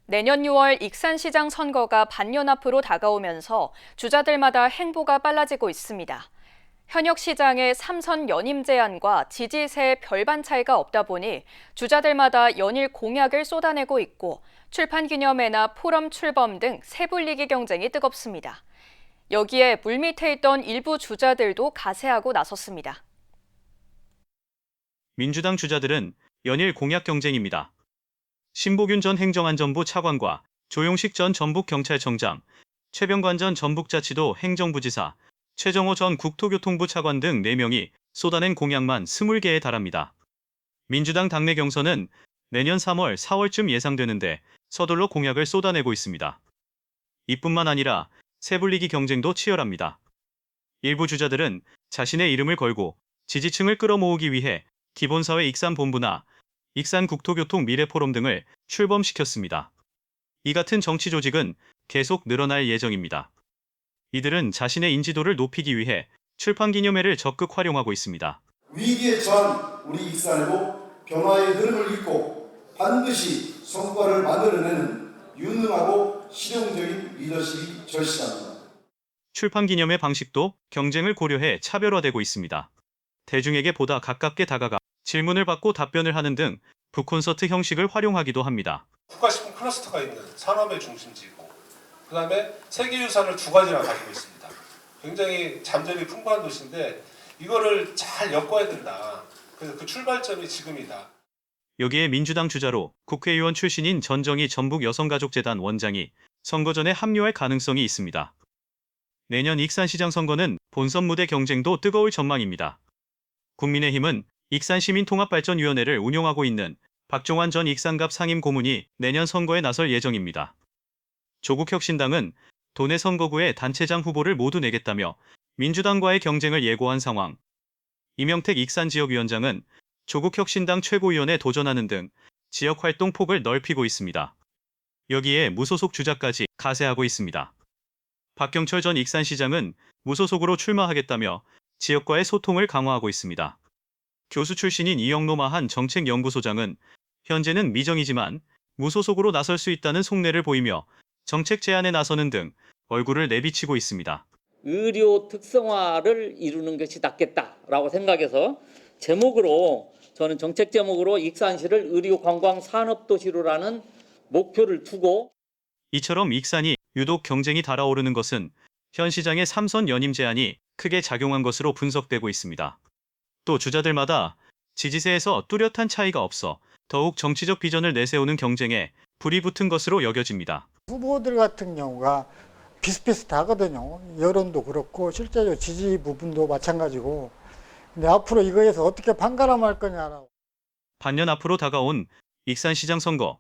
내년 6월 익산시장 선거가 반년 앞으로 다가오면서 주자들마다 행보가 빨라지고 있습니다. 현역 시장의 3선 연임 제안과 지지세의 별반 차이가 없다 보니 주자들마다 연일 공약을 쏟아내고 있고 출판 기념회나 포럼 출범 등 세불리기 경쟁이 뜨겁습니다. 여기에 물밑에 있던 일부 주자들도 가세하고 나섰습니다. 민주당 주자들은 연일 공약 경쟁입니다. 신보균 전 행정안전부 차관과 조용식 전 전북경찰청장, 최병관 전 전북자치도 행정부지사, 최정호 전 국토교통부 차관 등 4명이 쏟아낸 공약만 20개에 달합니다. 민주당 당내 경선은 내년 3월, 4월쯤 예상되는데 서둘러 공약을 쏟아내고 있습니다. 이뿐만 아니라 세불리기 경쟁도 치열합니다. 일부 주자들은 자신의 이름을 걸고 지지층을 끌어모으기 위해 기본사회 익산본부나 익산국토교통 미래포럼 등을 출범시켰습니다. 이 같은 정치 조직은 계속 늘어날 예정입니다. 이들은 자신의 인지도를 높이기 위해 출판기념회를 적극 활용하고 있습니다. 위기에 처한 우리 익산에도 변화의 흐름을 잇고 반드시 성과를 만들어내는 유능하고 실용적인 리더십이 절실합니다. 출판기념회 방식도 경쟁을 고려해 차별화되고 있습니다. 대중에게 보다 가깝게 다가가 질문을 받고 답변을 하는 등 북콘서트 형식을 활용하기도 합니다. 국가식품 클러스터가 있는 산업의 중심지이고 그다음에 세계유산을 2가지나 가지고 있습니다. 굉장히 잠재력이 풍부한 도시인데 이거를 잘 엮어야 된다. 그래서 그 출발점이 지금이다. 여기에 민주당 주자로 국회의원 출신인 전정희 전북여성가족재단 원장이 선거 전에 합류할 가능성이 있습니다. 내년 익산시장 선거는 본선 무대 경쟁도 뜨거울 전망입니다. 국민의힘은 익산시민통합발전위원회를 운영하고 있는 박종환 전 익산갑 상임고문이 내년 선거에 나설 예정입니다. 조국혁신당은 도내 선거구에 단체장 후보를 모두 내겠다며 민주당과의 경쟁을 예고한 상황. 이명택 익산지역위원장은 조국혁신당 최고위원에 도전하는 등 지역활동 폭을 넓히고 있습니다. 여기에 무소속 주자까지 가세하고 있습니다. 박경철 전 익산시장은 무소속으로 출마하겠다며 지역과의 소통을 강화하고 있습니다. 교수 출신인 이영로 마한 정책연구소장은 현재는 미정이지만 무소속으로 나설 수 있다는 속내를 보이며 정책 제안에 나서는 등 얼굴을 내비치고 있습니다. 의료 특성화를 이루는 것이 낫겠다라고 생각해서 제목으로 저는 정책 제목으로 익산시를 의료관광산업도시로라는 목표를 두고 이처럼 익산이 유독 경쟁이 달아오르는 것은 현 시장의 3선 연임 제안이 크게 작용한 것으로 분석되고 있습니다. 또 주자들마다 지지세에서 뚜렷한 차이가 없어 더욱 정치적 비전을 내세우는 경쟁에 불이 붙은 것으로 여겨집니다. 후보들 같은 경우가 비슷비슷하거든요. 여론도 그렇고 실제로 지지 부분도 마찬가지고. 근데 앞으로 이거에서 어떻게 판가름할 거냐라고. 반년 앞으로 다가온 익산시장 선거.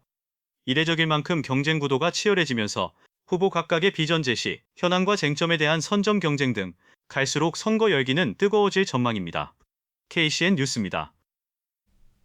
이례적일 만큼 경쟁 구도가 치열해지면서 후보 각각의 비전 제시, 현안과 쟁점에 대한 선점 경쟁 등 갈수록 선거 열기는 뜨거워질 전망입니다. KCN 뉴스입니다.